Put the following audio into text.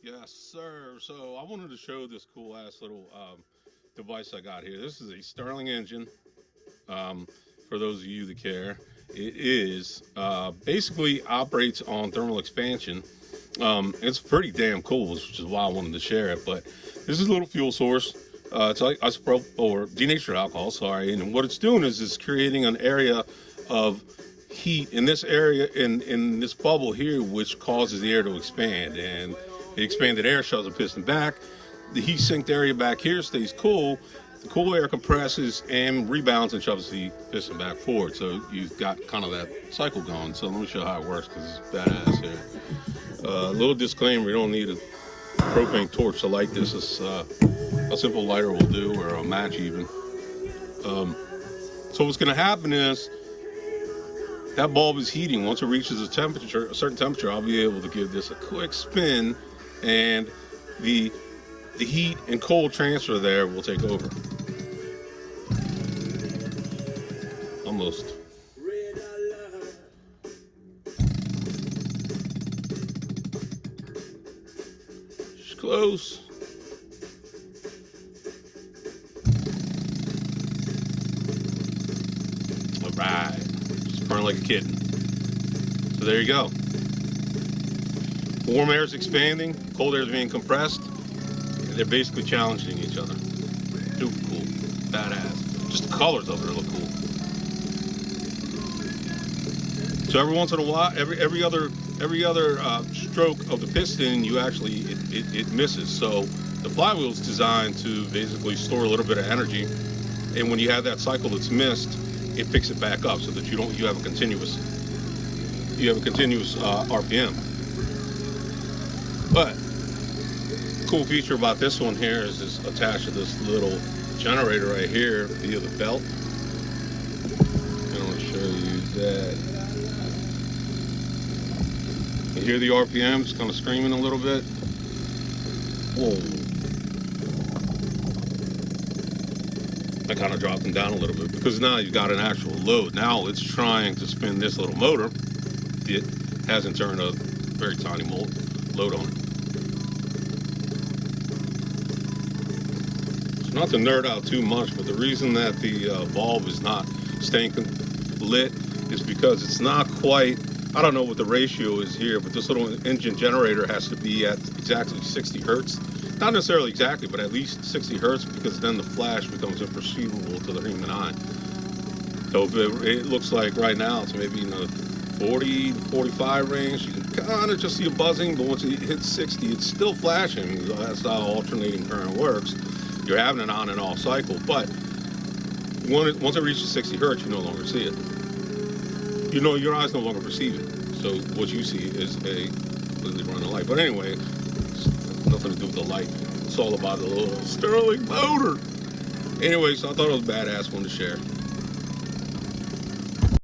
Yes, sir. So I wanted to show this cool ass little device I got here. This is a Stirling Engine. Um, for those of you that care, it is basically operates on thermal expansion. It's pretty damn cool, which is why I wanted to share it. But this is a little fuel source. It's like isopropyl or denatured alcohol. Sorry, and what it's doing is it's creating an area of heat in this area in this bubble here, which causes the air to expand, and the expanded air shoves the piston back. The heat sinked area back here stays cool. The cool air compresses and rebounds and shoves the piston back forward. So you've got kind of that cycle going. So let me show you how it works because it's badass here. A little disclaimer: you don't need a propane torch to light this. It's, a simple lighter will do, or a match even. So what's going to happen is that bulb is heating. Once it reaches a certain temperature, I'll be able to give this a quick spin, and the heat and cold transfer there will take over. Almost. It's close. All right. Just burn like a kitten. So there you go. Warm air is expanding, cold air is being compressed, and they're basically challenging each other. Super cool. Badass. Just the colors of it look cool. So every once in a while, every other stroke of the piston, you actually it misses. So the flywheel is designed to basically store a little bit of energy, and when you have that cycle that's missed, it picks it back up so that you have a continuous RPM. But cool feature about this one here is it's attached to this little generator right here via the belt. And I'm going to show you that. You hear the RPMs kind of screaming a little bit. Whoa. I kind of dropped them down a little bit because now you've got an actual load. Now it's trying to spin this little motor. It hasn't turned a very tiny load on it. So not to nerd out too much, but the reason that the bulb is not staying lit is because it's not quite, I don't know what the ratio is here, but this little engine generator has to be at exactly 60 hertz. Not necessarily exactly, but at least 60 hertz, because then the flash becomes imperceivable to the human eye. So if it looks like right now it's maybe in the 40 to 45 range, you can kind of just see a buzzing, but once it hits 60, it's still flashing. That's how alternating current works. You're having an on and off cycle, but once it reaches 60 hertz, you no longer see it. Your eyes no longer perceive it. So what you see is a completely running light. But anyway, it's nothing to do with the light. It's all about the little Stirling motor. Anyway, so I thought it was a badass one to share.